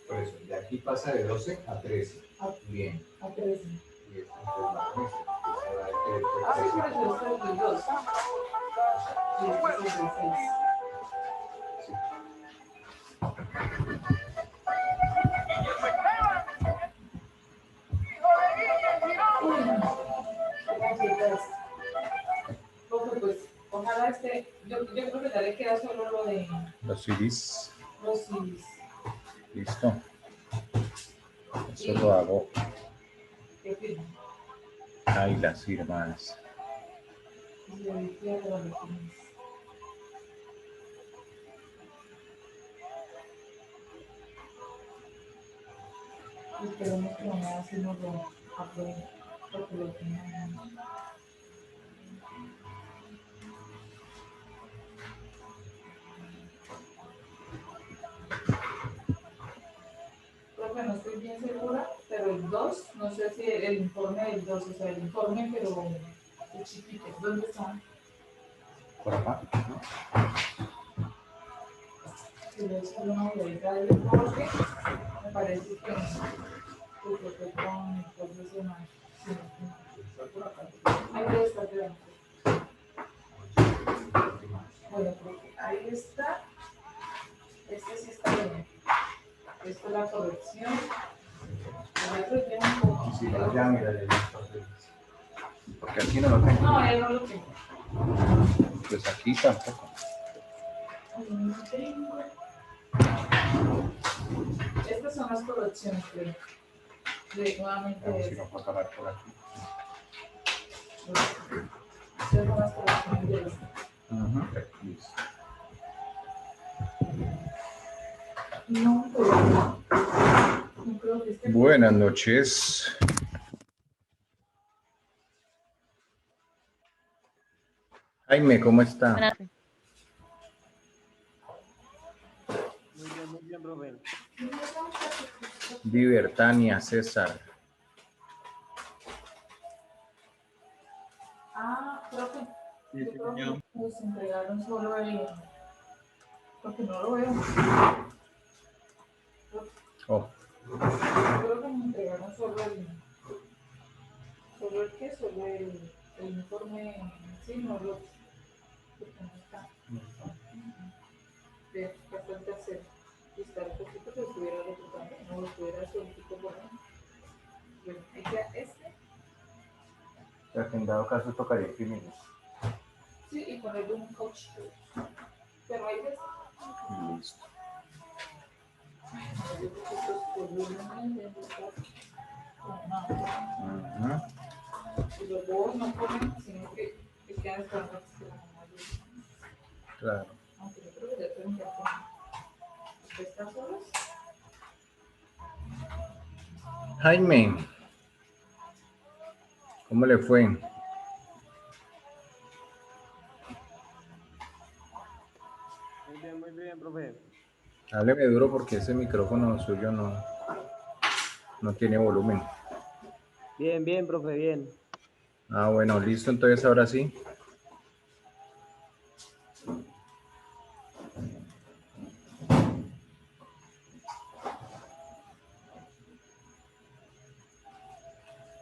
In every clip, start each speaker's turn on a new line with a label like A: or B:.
A: Por eso, de aquí pasa de 12 a 13. Bien. A 13. Y entonces va con esto. Sí, pero eso es el 2. Y este es el 6. Sí. Pues, ojalá yo creo que ya le queda solo lo de los iris. Los iris. Listo. Eso lo hago. ¿Qué firma? Ahí las firmas. Esperemos que mañana sí nos lo aprueben, porque lo tenemos. Profe, no estoy bien segura, pero el 2, no sé si el informe del 2, o sea, el informe, pero el chiquito, ¿dónde está? Por acá. Si le echo una bolita del informe, me parece que fue con el profesional. Sí, por acá. Ahí debe estar delante. Bueno, porque ahí está. Este sí está bien. Esta es la corrección. El otro tiene un poco. Sí, ya mira, porque aquí no lo tengo. No, ya no lo tengo. Pues aquí tampoco. Estas son las correcciones, creo. Nuevamente. Vamos a ir a pagar por aquí. Estas son las correcciones de esta. Listo. No, creo que buenas noches. Jaime, ¿cómo está?
B: Muy bien, profe.
A: Libertania, César. Profe. Sí, profe, nos entregaron solo el... Porque no lo veo. Oh. Creo que nos entregaron solo el... ¿Solo el qué? Solo el informe... Sí, no lo... Porque no está. De acá está el tercero. Y está el poquito que estuviera el otro también. No lo estuviera solito por ahí. Bueno, ahí queda este. O sea, que en dado caso tocaría imprimirlo. Sí, y ponerle un coach. Pero ahí está. Listo. Y los huevos no comen, sino que quedan esperando que se la mamá. Claro. Aunque yo creo que ya tengo ya comer. ¿Usted está solos? Jaime, ¿cómo le fue?
B: Muy bien, profe.
A: Hábleme duro porque ese micrófono suyo no tiene volumen.
B: Bien, profe, bien.
A: Bueno, listo, entonces ahora sí.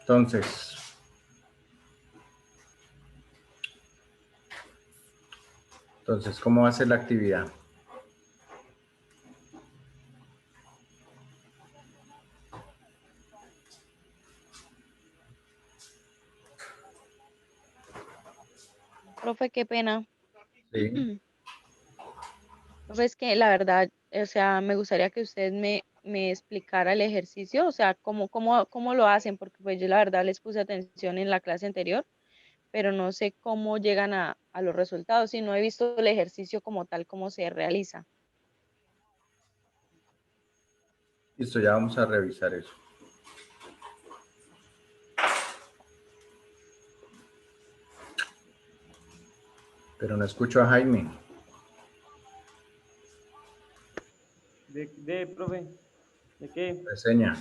A: Entonces, ¿cómo va a ser la actividad?
C: Profe, qué pena.
A: Sí.
C: Profe, es que la verdad, o sea, me gustaría que usted me explicara el ejercicio, o sea, cómo lo hacen, porque pues yo la verdad les puse atención en la clase anterior, pero no sé cómo llegan a los resultados y no he visto el ejercicio como tal, cómo se realiza.
D: Listo, ya vamos a revisar eso. Pero no escucho a Jaime.
B: Profe, ¿de qué?
D: Reseña.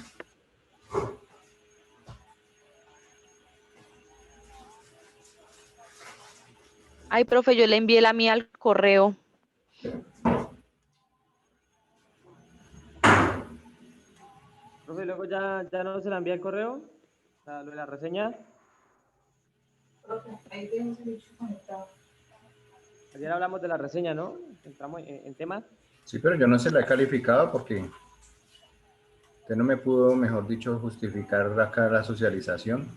C: Ay, profe, yo le envié la mía al correo.
B: Profe, luego ya no se la envía el correo, lo de la reseña.
A: Profe, ahí tenemos el bicho conectado.
B: Ayer hablamos de la reseña, ¿no? Entramos en tema.
D: Sí, pero yo no se la he calificado porque usted no me pudo, mejor dicho, justificar acá la socialización.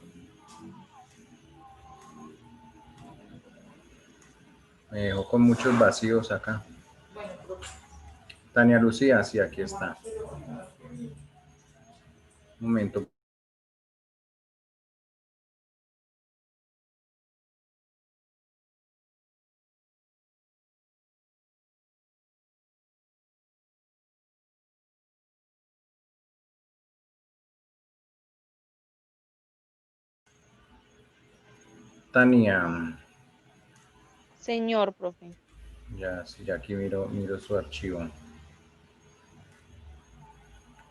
D: Me dejó con muchos vacíos acá.
A: Bueno, profe.
D: Tania Lucía, sí, aquí está. Un momento. Tania,
C: Señor, profe.
D: ya, sí, ya aquí miro su archivo.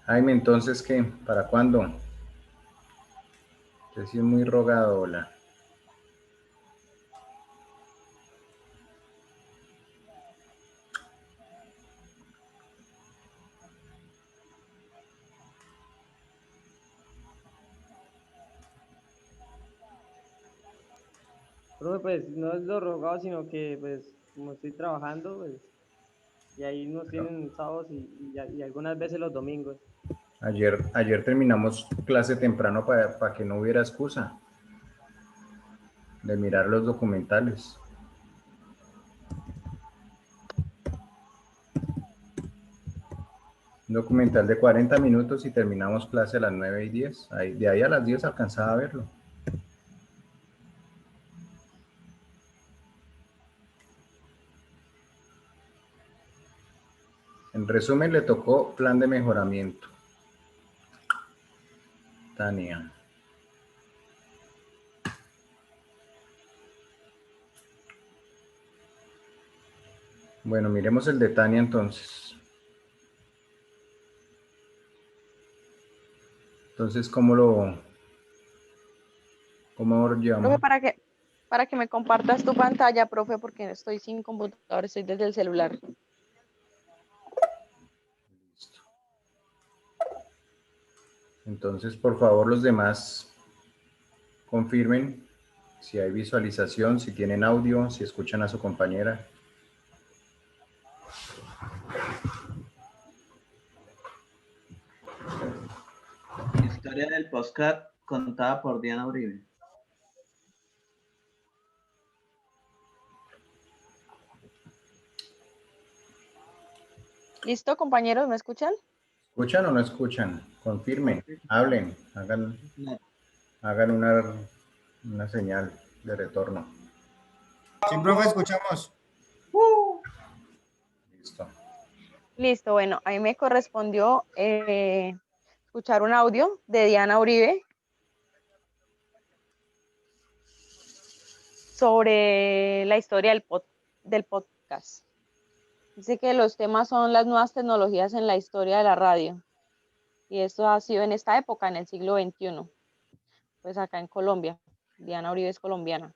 D: Jaime, entonces, ¿qué? ¿Para cuándo? Usted sí es muy rogado, hola.
B: Profe, pues no es lo rogado, sino que pues como estoy trabajando, pues, y ahí nos tienen sábados y algunas veces los domingos.
D: Ayer terminamos clase temprano para que no hubiera excusa de mirar los documentales. Un documental de 40 minutos y terminamos clase a las 9:10. De ahí a las 10 alcanzaba a verlo. En resumen, le tocó plan de mejoramiento. Tania. Bueno, miremos el de Tania entonces. Entonces, ¿cómo lo llevamos?
C: Profe, para que me compartas tu pantalla, profe, porque estoy sin computador, estoy desde el celular.
D: Listo. Entonces, por favor, los demás confirmen si hay visualización, si tienen audio, si escuchan a su compañera.
E: Historia del podcast contada por Diana Uribe.
C: ¿Listo, compañeros? ¿Me escuchan?
D: ¿Escuchan o no escuchan? Confirmen, hablen, hagan una señal de retorno.
F: Sí, profe, escuchamos.
D: Listo.
C: Listo, bueno, a mí me correspondió escuchar un audio de Diana Uribe sobre la historia del podcast. Dice que los temas son las nuevas tecnologías en la historia de la radio. Y esto ha sido en esta época, en el siglo XXI, pues acá en Colombia. Diana Uribe es colombiana.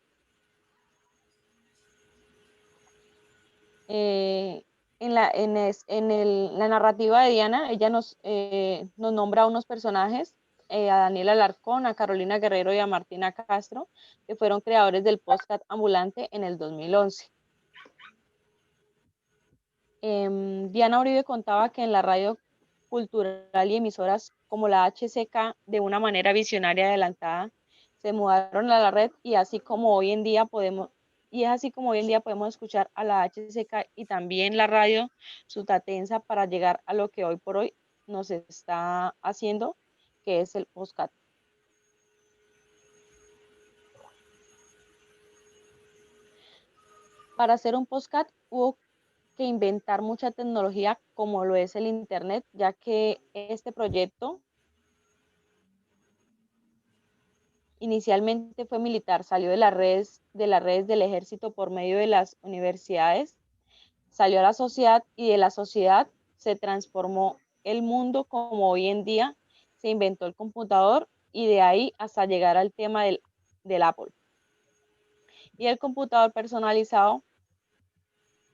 C: La narrativa de Diana, ella nos nombra a unos personajes, a Daniel Alarcón, a Carolina Guerrero y a Martina Castro, que fueron creadores del podcast ambulante en el 2011. Diana Uribe contaba que en la radio cultural y emisoras como la HCK, de una manera visionaria y adelantada, se mudaron a la red y así como hoy en día podemos escuchar a la HCK y también la radio Sutatensa para llegar a lo que hoy por hoy nos está haciendo, que es el podcast. Para hacer un podcast hubo que inventar mucha tecnología como lo es el Internet, ya que este proyecto inicialmente fue militar, salió de las redes del ejército por medio de las universidades, salió a la sociedad y de la sociedad se transformó el mundo como hoy en día se inventó el computador y de ahí hasta llegar al tema del Apple. Y el computador personalizado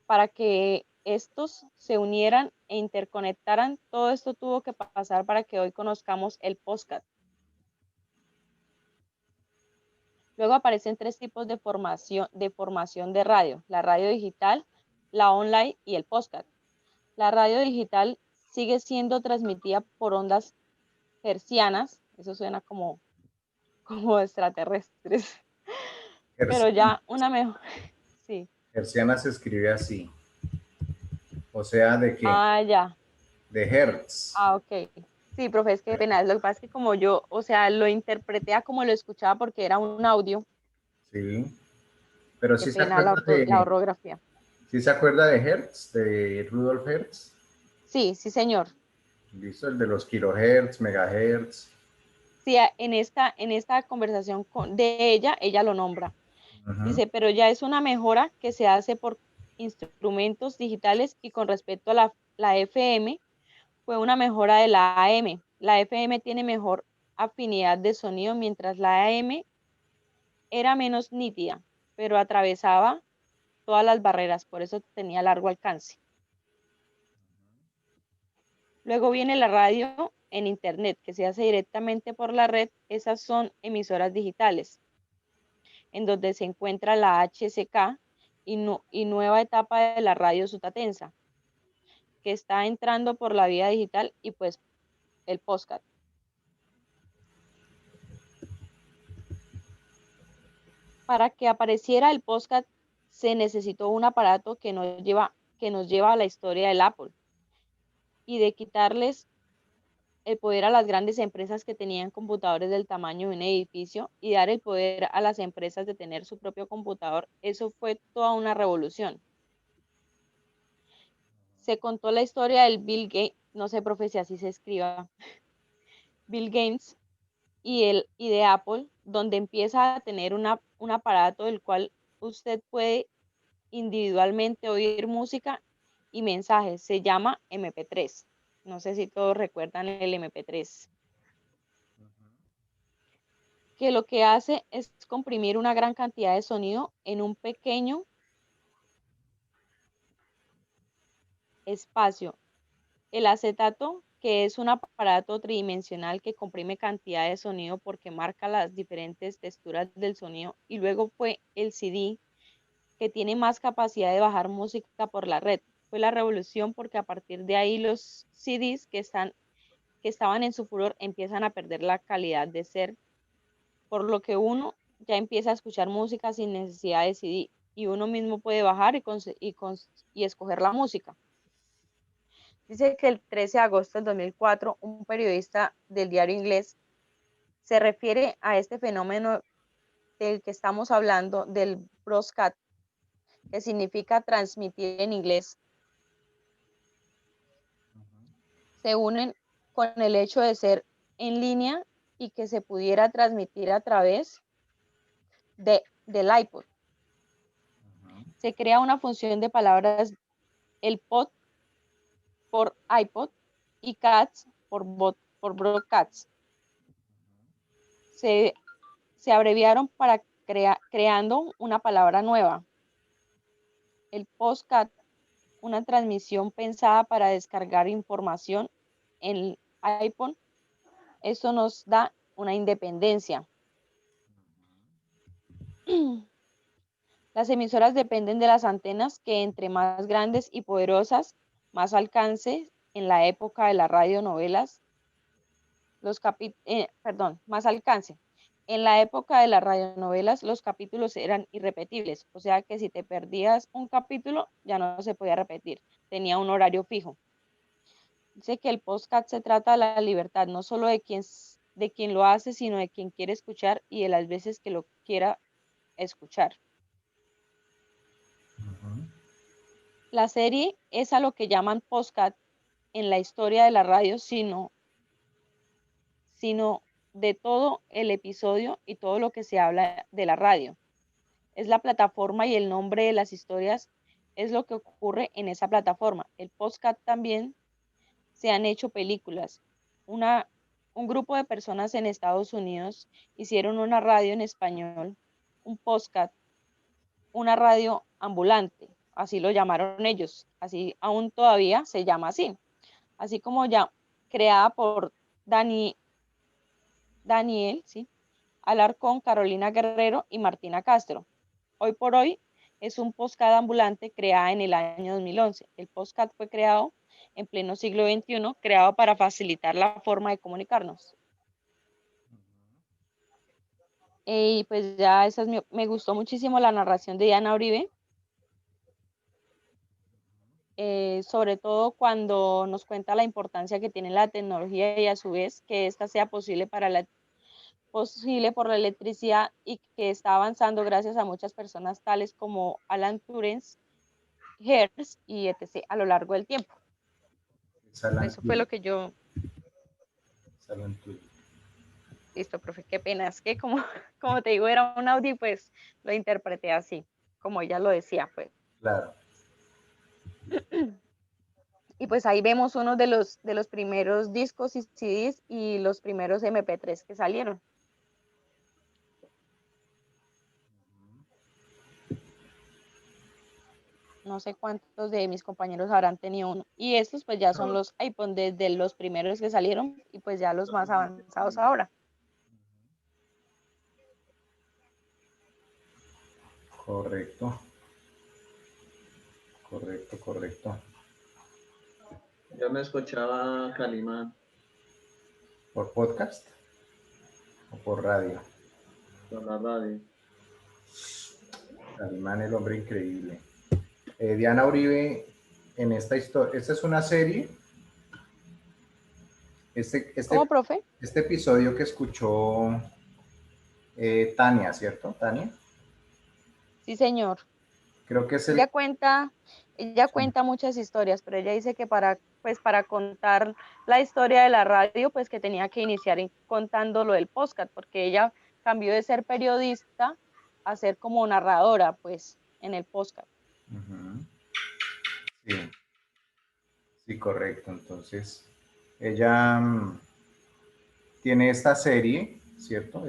C: para que estos se unieran e interconectaran, todo esto tuvo que pasar para que hoy conozcamos el podcast. Luego aparecen tres tipos de formación de radio: la radio digital, la online y el podcast. La radio digital sigue siendo transmitida por ondas hercianas, eso suena como extraterrestres, pero ya una mejor, sí.
D: Herciana se escribe así. O sea, ¿de qué?
C: Ah, ya.
D: De Hertz.
C: Ah, ok. Sí, profe, es que pena, lo que pasa es que como yo, o sea, lo interpreté a como lo escuchaba porque era un audio,
D: Sí. Pero
C: qué pena la orografía.
D: ¿sí se acuerda de Hertz, de Rudolf Hertz?
C: Sí, sí, señor.
D: Listo, el de los kilohertz, megahertz.
C: Sí, en esta conversación de ella lo nombra. Dice, pero ya es una mejora que se hace por instrumentos digitales y con respecto a la FM, fue una mejora de la AM. La FM tiene mejor afinidad de sonido, mientras la AM era menos nítida, pero atravesaba todas las barreras, por eso tenía largo alcance. Luego viene la radio en Internet, que se hace directamente por la red. Esas son emisoras digitales, en donde se encuentra la HCK y nueva etapa de la radio sutatensa, que está entrando por la vía digital y pues el podcast. Para que apareciera el podcast se necesitó un aparato que nos lleva a la historia del Apple y de quitarles el poder a las grandes empresas que tenían computadores del tamaño de un edificio y dar el poder a las empresas de tener su propio computador. Eso fue toda una revolución. Se contó la historia del Bill Gates, no sé, profe, si así se escriba, Bill Gates y de Apple, donde empieza a tener un aparato del cual usted puede individualmente oír música y mensajes. Se llama MP3. No sé si todos recuerdan el MP3. Que lo que hace es comprimir una gran cantidad de sonido en un pequeño espacio. El acetato, que es un aparato tridimensional que comprime cantidad de sonido porque marca las diferentes texturas del sonido, y luego fue el CD, que tiene más capacidad de bajar música por la red. Fue la revolución porque a partir de ahí los CDs que estaban en su furor empiezan a perder la calidad de ser, por lo que uno ya empieza a escuchar música sin necesidad de CD y uno mismo puede bajar y escoger la música. Dice que el 13 de agosto del 2004, un periodista del diario inglés se refiere a este fenómeno del que estamos hablando, del broadcast, que significa transmitir en inglés. Se unen con el hecho de ser en línea y que se pudiera transmitir a través del iPod. Se crea una función de palabras, el pod por iPod y cats por broadcast. Se abreviaron para creando una palabra nueva. El podcast, una transmisión pensada para descargar información en el iPod. Eso nos da una independencia. Las emisoras dependen de las antenas, que entre más grandes y poderosas, más alcance. En la época de las radionovelas, más alcance. En la época de las radionovelas, los capítulos eran irrepetibles, o sea que si te perdías un capítulo, ya no se podía repetir, tenía un horario fijo. Dice que el podcast se trata de la libertad, no solo de quien lo hace, sino de quien quiere escuchar y de las veces que lo quiera escuchar. La serie es a lo que llaman podcast en la historia de la radio, sino de todo el episodio y todo lo que se habla de la radio. Es la plataforma y el nombre de las historias es lo que ocurre en esa plataforma. El podcast también se han hecho películas. Una, un grupo de personas en Estados Unidos hicieron una radio en español, un podcast, una radio ambulante, así lo llamaron ellos, así aún todavía se llama así, así como ya creada por Dani, Daniel, ¿sí? Alarcón, Carolina Guerrero y Martina Castro. Hoy por hoy es un podcast ambulante creada en el año 2011. El podcast fue creado en pleno siglo XXI, creado para facilitar la forma de comunicarnos. Y pues ya esa es me gustó muchísimo la narración de Diana Uribe, sobre todo cuando nos cuenta la importancia que tiene la tecnología y a su vez que esta sea posible posible por la electricidad y que está avanzando gracias a muchas personas tales como Alan Turing, Hertz y etc. a lo largo del tiempo. Eso fue lo que yo... Listo, profe, qué pena. Es que como te digo, era un audio y pues lo interpreté así, como ella lo decía, pues.
D: Claro.
C: Y pues ahí vemos uno de los primeros discos y CDs y los primeros MP3 que salieron. No sé cuántos de mis compañeros habrán tenido uno. Y estos pues ya son los iPhone desde los primeros que salieron y pues ya los más avanzados ahora.
D: Correcto. Correcto, correcto.
E: Yo me escuchaba Calimán
D: ¿Por podcast o por radio?
E: por la radio.
D: Calimán, el hombre increíble. Diana Uribe, en esta historia, esta es una serie.
C: ¿Cómo, profe?
D: Este episodio que escuchó Tania, ¿cierto? Tania.
C: Sí, señor.
D: Creo que es el...
C: Ella cuenta muchas historias, pero ella dice que pues para contar la historia de la radio, pues que tenía que iniciar contando lo del podcast, porque ella cambió de ser periodista a ser como narradora, pues, en el podcast.
D: Sí, sí, correcto. Entonces, ella tiene esta serie, ¿cierto?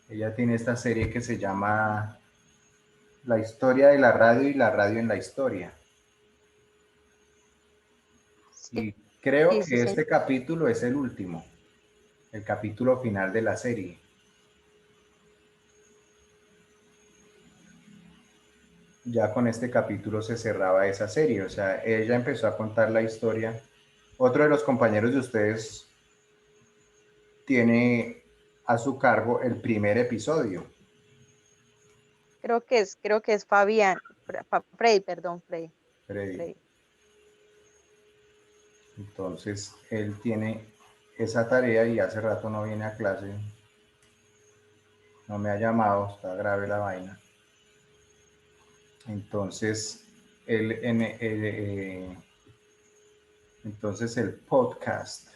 D: Ella tiene esta serie que se llama La historia de la radio y la radio en la historia. Y creo que este capítulo es el último, el capítulo final de la serie. Ya con este capítulo se cerraba esa serie, o sea, ella empezó a contar la historia. Otro de los compañeros de ustedes tiene a su cargo el primer episodio.
C: Creo que es Fabián, Freddy.
D: Entonces, él tiene esa tarea y hace rato no viene a clase. No me ha llamado, está grave la vaina. Entonces, entonces el podcast.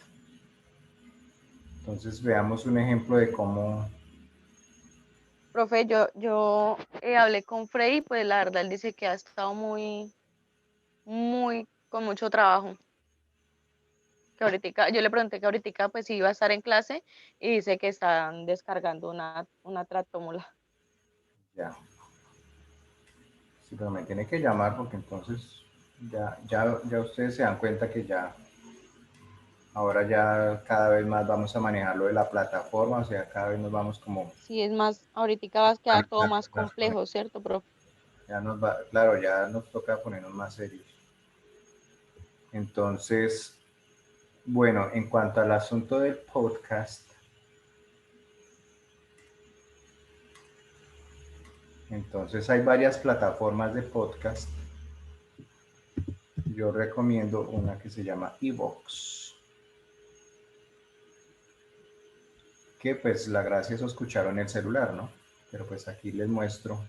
D: Entonces, veamos un ejemplo de cómo...
C: Profe, yo hablé con Freddy, pues la verdad él dice que ha estado con mucho trabajo. Que ahorita, yo le pregunté que ahorita pues iba a estar en clase y dice que están descargando una tractómula.
D: Ya. Sí, pero me tiene que llamar porque entonces ya ustedes se dan cuenta que ya ahora ya cada vez más vamos a manejar lo de la plataforma, o sea, cada vez nos vamos como...
C: Sí, es más, ahorita va a quedar todo más complejo, ¿cierto, profe?
D: Ya nos va, claro, ya nos toca ponernos más serios. Entonces, bueno, en cuanto al asunto del podcast, entonces hay varias plataformas de podcast. Yo recomiendo una que se llama iVoox. Que pues la gracia es escuchar en el celular, ¿no? Pero pues aquí les muestro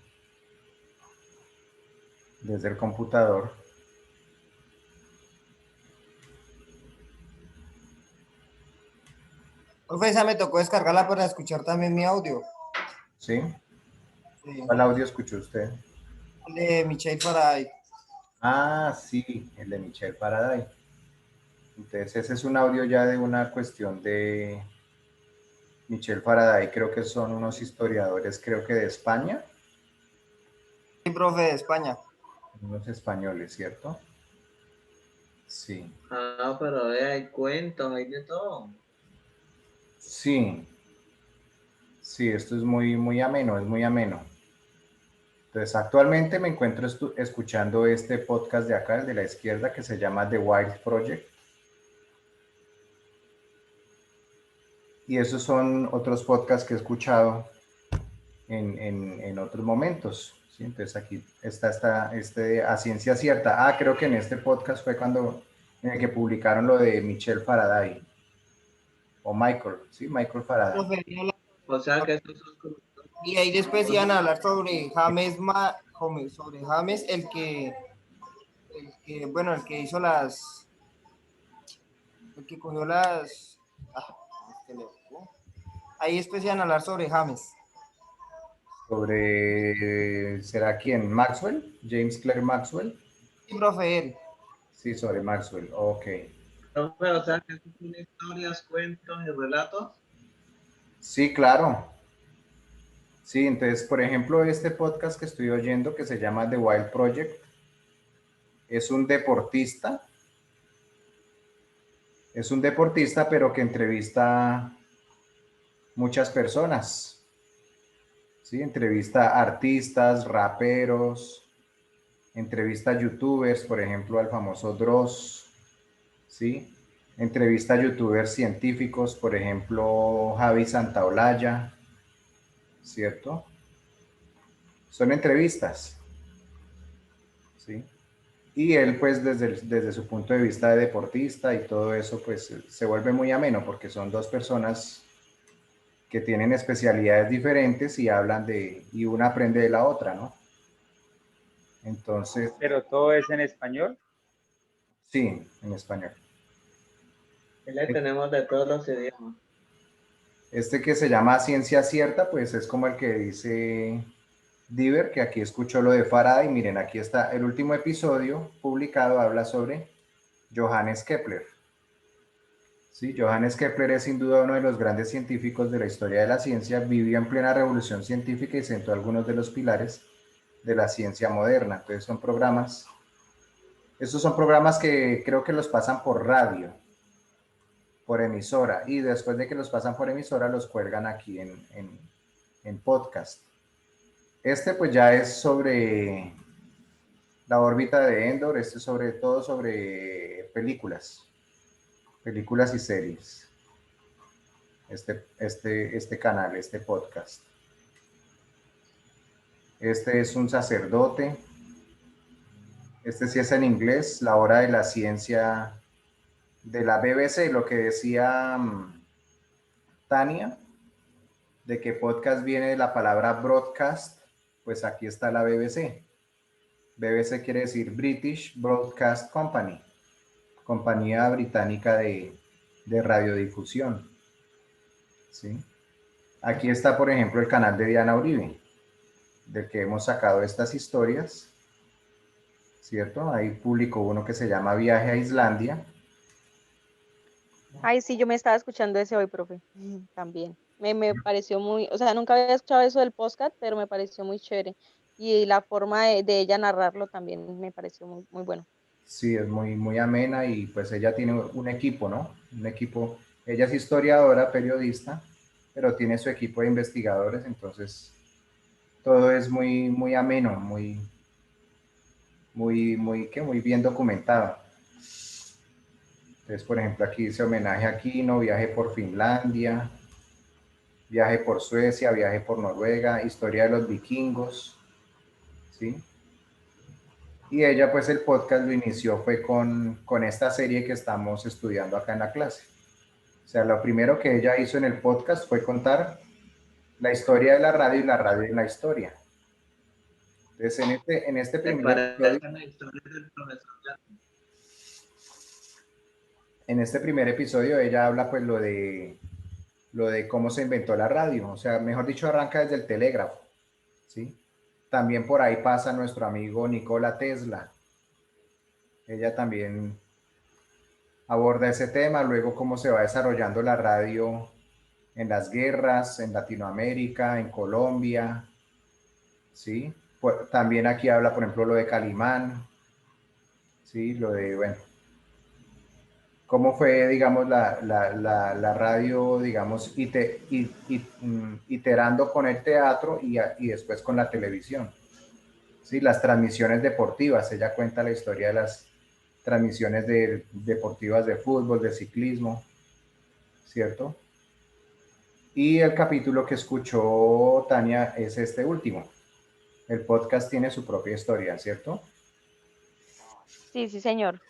D: desde el computador.
F: Profe, esa me tocó descargarla para escuchar también mi audio.
D: ¿Sí?
F: Sí.
D: ¿Cuál audio escuchó usted?
F: El de Michelle Faraday.
D: Ah, sí, el de Michel Faraday. Entonces ese es un audio ya de una cuestión de Michel Faraday, creo que son unos historiadores, creo que de España,
F: Sí, profe, de España.
D: unos españoles, ¿cierto? Sí,
E: Ah, pero hay cuentos, hay de todo.
D: sí, sí, esto es muy, muy ameno, es muy ameno. Entonces actualmente me encuentro escuchando este podcast de acá, el de la izquierda, que se llama The Wild Project. Y esos son otros podcasts que he escuchado en otros momentos. ¿Sí? Entonces aquí está a ciencia cierta. Ah, creo que en este podcast fue cuando en el que publicaron lo de Michel Faraday o Michael, ¿sí? Michael Faraday.
F: Profe,
E: O sea que esos son como...
F: y ahí después iban a hablar sobre sobre James, bueno, el que hizo el que cogió ahí después iban a hablar sobre James.
D: ¿Será quién? ¿Maxwell? ¿James Clerk Maxwell?
F: Sí, profe, él.
D: Sí, sobre Maxwell, ok.
E: Profe, o sea que esos son historias, cuentos y relatos.
D: Sí, claro. Sí, entonces, por ejemplo, este podcast que estoy oyendo que se llama The Wild Project es un deportista, pero que entrevista muchas personas, ¿sí? Entrevista artistas, raperos, entrevista youtubers, por ejemplo, al famoso Dross, ¿sí? Entrevista youtubers científicos, por ejemplo, Javi Santaolalla, ¿cierto? Son entrevistas, ¿sí? Y él, pues, desde su punto de vista de deportista y todo eso, pues, se vuelve muy ameno porque son dos personas que tienen especialidades diferentes y hablan y una aprende de la otra, ¿no? Entonces,
G: Pero todo es en español.
D: sí, en español.
E: Y le tenemos de todos los idiomas.
D: Este que se llama Ciencia Cierta, pues es como el que dice Diver, que aquí escuchó lo de Faraday. Miren, aquí está el último episodio publicado, habla sobre Johannes Kepler. Sí, Johannes Kepler es sin duda uno de los grandes científicos de la historia de la ciencia, vivió en plena revolución científica y sentó algunos de los pilares de la ciencia moderna. Entonces estos son programas que creo que los pasan por radio, por emisora, y después de que los pasan por emisora los cuelgan aquí en podcast. Este pues ya es sobre la órbita de Endor, este sobre todo sobre películas y series. Este canal, este podcast. Este es un sacerdote. Este sí es en inglés, la hora de la ciencia de la BBC, lo que decía Tania, de que podcast viene de la palabra broadcast, pues aquí está la BBC. BBC quiere decir British Broadcast Company, compañía británica de radiodifusión. ¿Sí? Aquí está, por ejemplo, el canal de Diana Uribe, del que hemos sacado estas historias, ¿cierto? Ahí publicó uno que se llama Viaje a Islandia.
C: Ay, sí, yo me estaba escuchando ese hoy, profe, también. Me pareció muy, o sea, nunca había escuchado eso del podcast, pero me pareció muy chévere. Y la forma de ella narrarlo también me pareció muy, muy bueno.
D: Sí, es muy, muy amena y pues ella tiene un equipo, ¿no? Un equipo, ella es historiadora, periodista, pero tiene su equipo de investigadores, entonces todo es muy, muy ameno, muy bien documentado. Entonces, por ejemplo, aquí dice homenaje a Kino, viaje por Finlandia, viaje por Suecia, viaje por Noruega, historia de los vikingos, ¿sí? Y ella, pues el podcast lo inició fue con esta serie que estamos estudiando acá en la clase. O sea, lo primero que ella hizo en el podcast fue contar la historia de la radio y la radio en la historia. Entonces, en este
E: ¿Te
D: primer episodio,
E: parecen las historias del profesor Jan?
D: en este primer episodio ella habla pues lo de cómo se inventó la radio, o sea, mejor dicho, arranca desde el telégrafo, ¿sí? También por ahí pasa nuestro amigo Nikola Tesla. Ella también aborda ese tema, luego cómo se va desarrollando la radio en las guerras, en Latinoamérica, en Colombia, ¿sí? Pues, también aquí habla, por ejemplo, lo de Calimán, ¿sí? Lo de, bueno, cómo fue, digamos, la radio, digamos, iterando con el teatro y después con la televisión. ¿Sí? Las transmisiones deportivas, ella cuenta la historia de las transmisiones deportivas de fútbol, de ciclismo, ¿cierto? Y el capítulo que escuchó Tania es este último. El podcast tiene su propia historia, ¿cierto?
C: Sí, sí, señor.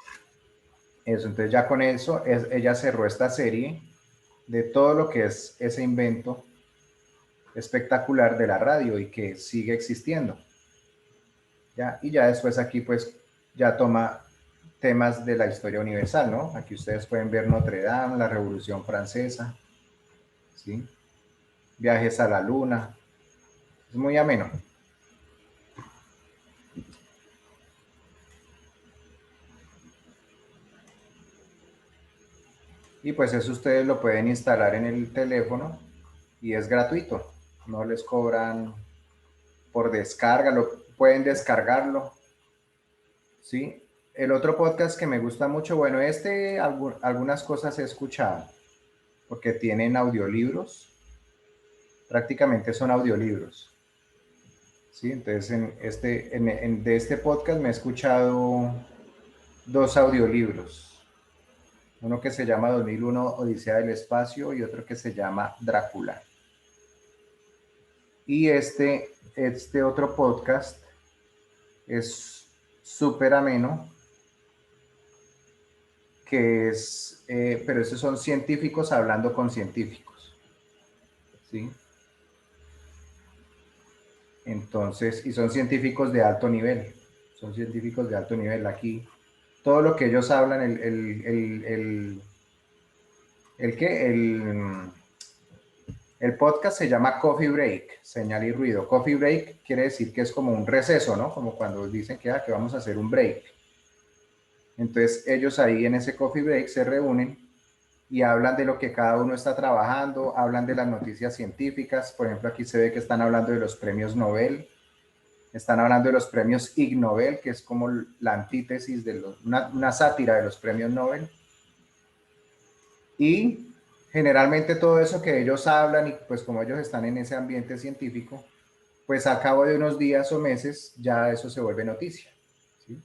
D: Eso, entonces ya con eso, ella cerró esta serie de todo lo que es ese invento espectacular de la radio y que sigue existiendo. ¿Ya? Y ya después aquí pues ya toma temas de la historia universal, ¿no? Aquí ustedes pueden ver Notre Dame, la Revolución Francesa, ¿sí? Viajes a la Luna. Es muy ameno. Y pues eso ustedes lo pueden instalar en el teléfono y es gratuito. No les cobran por descarga, pueden descargarlo, ¿sí? El otro podcast que me gusta mucho, bueno, algunas cosas he escuchado porque tienen audiolibros, prácticamente son audiolibros, ¿sí? Entonces de este podcast me he escuchado dos audiolibros, uno que se llama 2001 Odisea del Espacio y otro que se llama Drácula. Y este otro podcast es súper ameno, pero esos son científicos hablando con científicos, ¿sí? Entonces, y son científicos de alto nivel, son científicos de alto nivel. Aquí, todo lo que ellos hablan, el, ¿qué? El podcast se llama Coffee Break, señal y ruido. Coffee Break quiere decir que es como un receso, ¿no? Como cuando dicen que vamos a hacer un break. Entonces ellos ahí en ese Coffee Break se reúnen y hablan de lo que cada uno está trabajando, hablan de las noticias científicas. Por ejemplo, aquí se ve que están hablando de los premios Nobel, están hablando de los premios Ig Nobel, que es como la antítesis de una sátira de los premios Nobel. Y generalmente todo eso que ellos hablan y pues como ellos están en ese ambiente científico, pues a cabo de unos días o meses ya eso se vuelve noticia, ¿sí?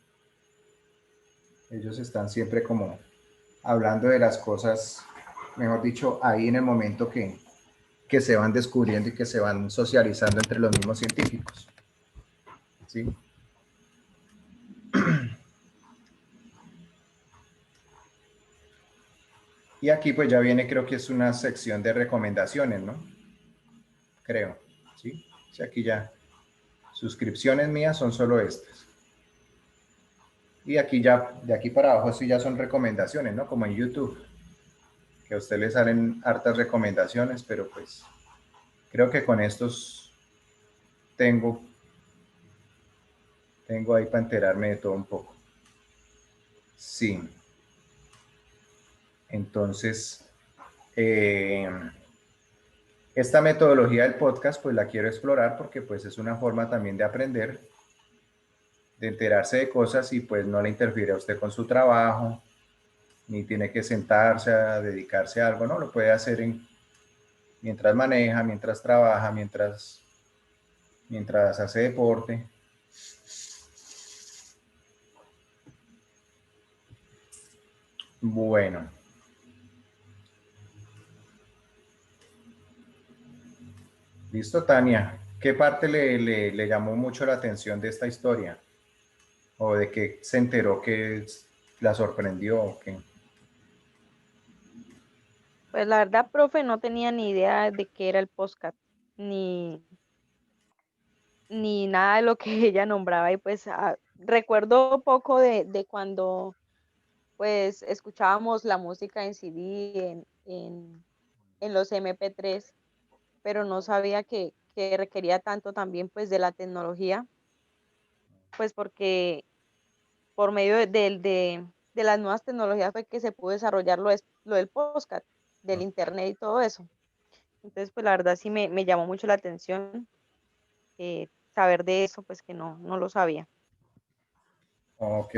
D: Ellos están siempre como hablando de las cosas, mejor dicho, ahí en el momento que se van descubriendo y que se van socializando entre los mismos científicos, ¿sí? Y aquí pues ya viene, creo que es una sección de recomendaciones, ¿no? Creo, ¿sí? O sea, aquí ya suscripciones mías son solo estas. Y aquí ya, de aquí para abajo sí ya son recomendaciones, ¿no? Como en YouTube, que a usted le salen hartas recomendaciones, pero pues creo que con estos tengo ahí para enterarme de todo un poco. Sí. Entonces, esta metodología del podcast, pues la quiero explorar porque pues es una forma también de aprender, de enterarse de cosas y pues no le interfiere a usted con su trabajo, ni tiene que sentarse a dedicarse a algo, ¿no? Lo puede hacer mientras maneja, mientras trabaja, mientras hace deporte. Bueno. Listo, Tania. ¿Qué parte le llamó mucho la atención de esta historia? ¿O de que se enteró que la sorprendió? ¿O qué?
C: Pues la verdad, profe, no tenía ni idea de qué era el podcast, ni, ni nada de lo que ella nombraba y pues recuerdo poco de cuando pues escuchábamos la música en CD, en los MP3, pero no sabía que requería tanto también pues de la tecnología, pues porque por medio de las nuevas tecnologías fue que se pudo desarrollar lo del podcast, del internet y todo eso. Entonces pues la verdad sí me llamó mucho la atención saber de eso, pues que no lo sabía.
D: Ok,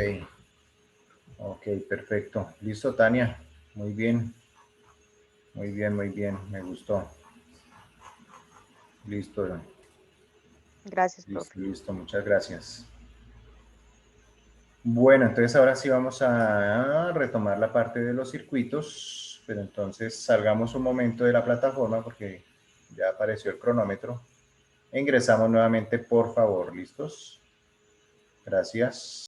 D: ok, perfecto. Listo, Tania. Muy bien. Muy bien, muy bien. Me gustó. Listo,
C: Gracias, profe.
D: listo, listo. Muchas gracias. Bueno, entonces ahora sí vamos a retomar la parte de los circuitos, pero entonces salgamos un momento de la plataforma porque ya apareció el cronómetro. E ingresamos nuevamente, por favor. ¿Listos? Gracias.